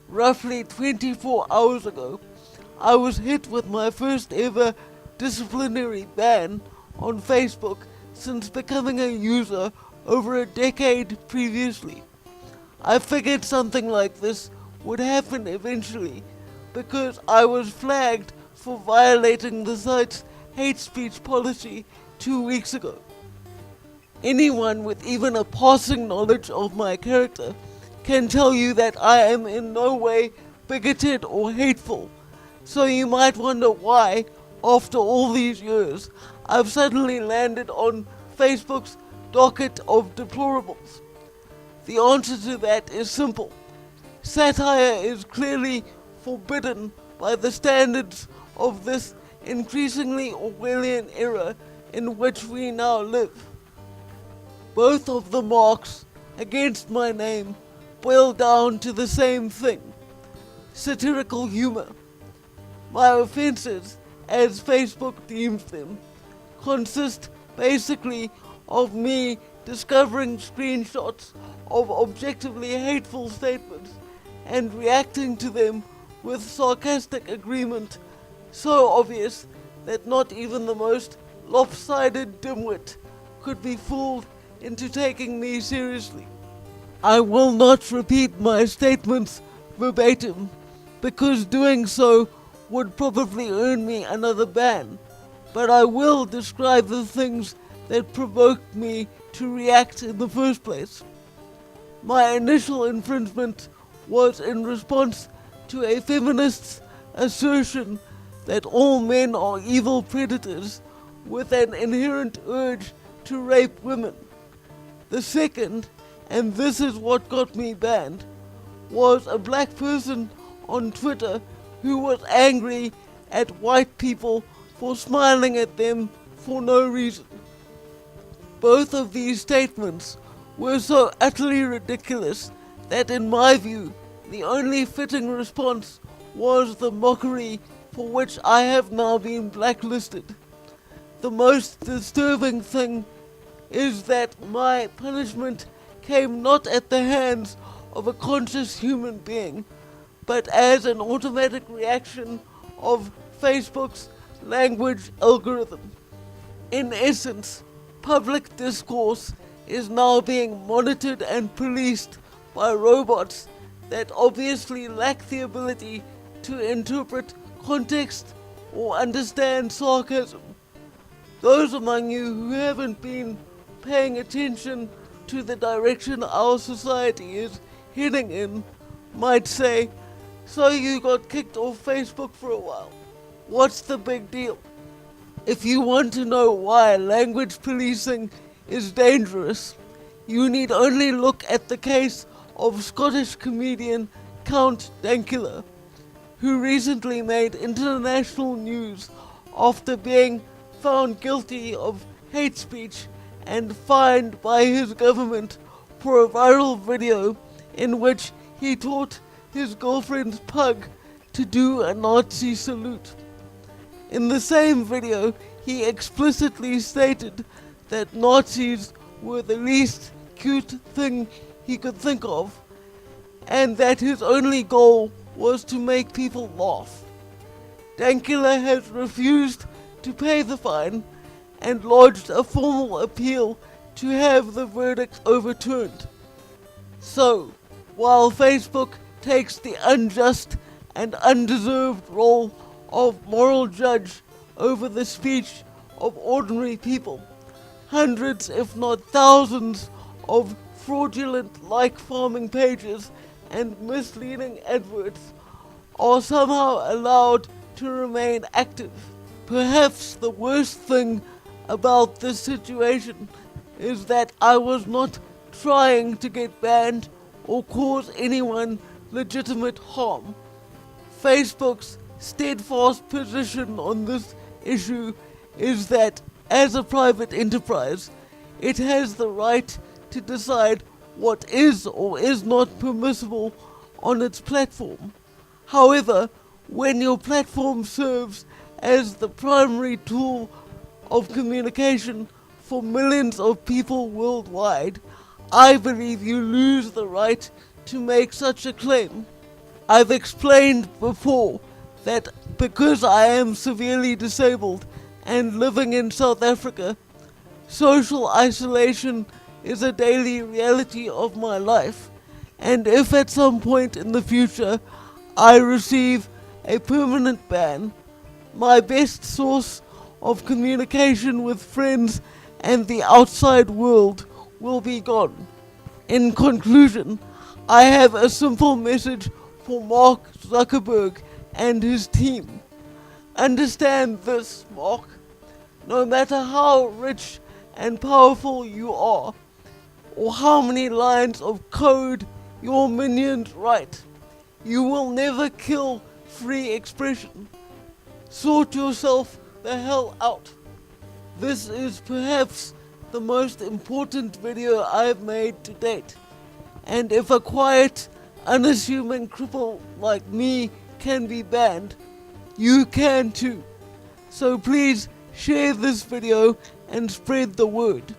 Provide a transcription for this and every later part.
Roughly 24 hours ago, I was hit with my first ever disciplinary ban on Facebook since becoming a user over a decade previously. I figured something like this would happen eventually because I was flagged for violating the site's hate speech policy 2 weeks ago. Anyone with even a passing knowledge of my character can tell you that I am in no way bigoted or hateful. So you might wonder why, after all these years, I've suddenly landed on Facebook's docket of deplorables. The answer to that is simple. Satire is clearly forbidden by the standards of this increasingly Orwellian era in which we now live. Both of the marks against my name boil down to the same thing: satirical humor. My offenses, as Facebook deems them, consist basically of me discovering screenshots of objectively hateful statements and reacting to them with sarcastic agreement so obvious that not even the most lopsided dimwit could be fooled into taking me seriously. I will not repeat my statements verbatim, because doing so would probably earn me another ban, but I will describe the things that provoked me to react in the first place. My initial infringement was in response to a feminist's assertion that all men are evil predators with an inherent urge to rape women. The second, and this is what got me banned, was a black person on Twitter who was angry at white people for smiling at them for no reason. Both of these statements were so utterly ridiculous that in my view, the only fitting response was the mockery for which I have now been blacklisted. The most disturbing thing is that my punishment came not at the hands of a conscious human being, but as an automatic reaction of Facebook's language algorithm. In essence, public discourse is now being monitored and policed by robots that obviously lack the ability to interpret context or understand sarcasm. Those among you who haven't been paying attention to the direction our society is heading in might say, "So you got kicked off Facebook for a while. What's the big deal?" If you want to know why language policing is dangerous, you need only look at the case of Scottish comedian Count Dankula, who recently made international news after being found guilty of hate speech and fined by his government for a viral video in which he taught his girlfriend's pug to do a Nazi salute. In the same video, he explicitly stated that Nazis were the least cute thing he could think of, and that his only goal was to make people laugh. Dankula has refused to pay the fine and lodged a formal appeal to have the verdict overturned. So, while Facebook takes the unjust and undeserved role of moral judge over the speech of ordinary people, hundreds if not thousands of fraudulent like farming pages and misleading adverts are somehow allowed to remain active. Perhaps the worst thing about this situation is that I was not trying to get banned or cause anyone legitimate harm. Facebook's steadfast position on this issue is that, as a private enterprise, it has the right to decide what is or is not permissible on its platform. However, when your platform serves as the primary tool of communication for millions of people worldwide, I believe you lose the right to make such a claim. I've explained before that because I am severely disabled and living in South Africa, social isolation is a daily reality of my life, and if at some point in the future I receive a permanent ban, my best source of communication with friends and the outside world will be gone. In conclusion, I have a simple message for Mark Zuckerberg and his team. Understand this, Mark. No matter how rich and powerful you are, or how many lines of code your minions write, you will never kill free expression. Sort yourself the hell out. This is perhaps the most important video I've made to date, and if a quiet, unassuming cripple like me can be banned, you can too. So please share this video and spread the word.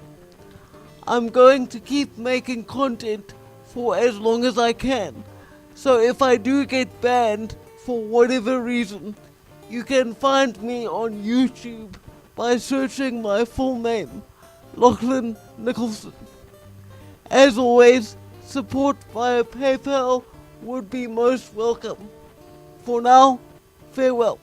I'm going to keep making content for as long as I can, so if I do get banned for whatever reason, you can find me on YouTube by searching my full name, Lachlan Nicholson. As always, support via PayPal would be most welcome. For now, farewell.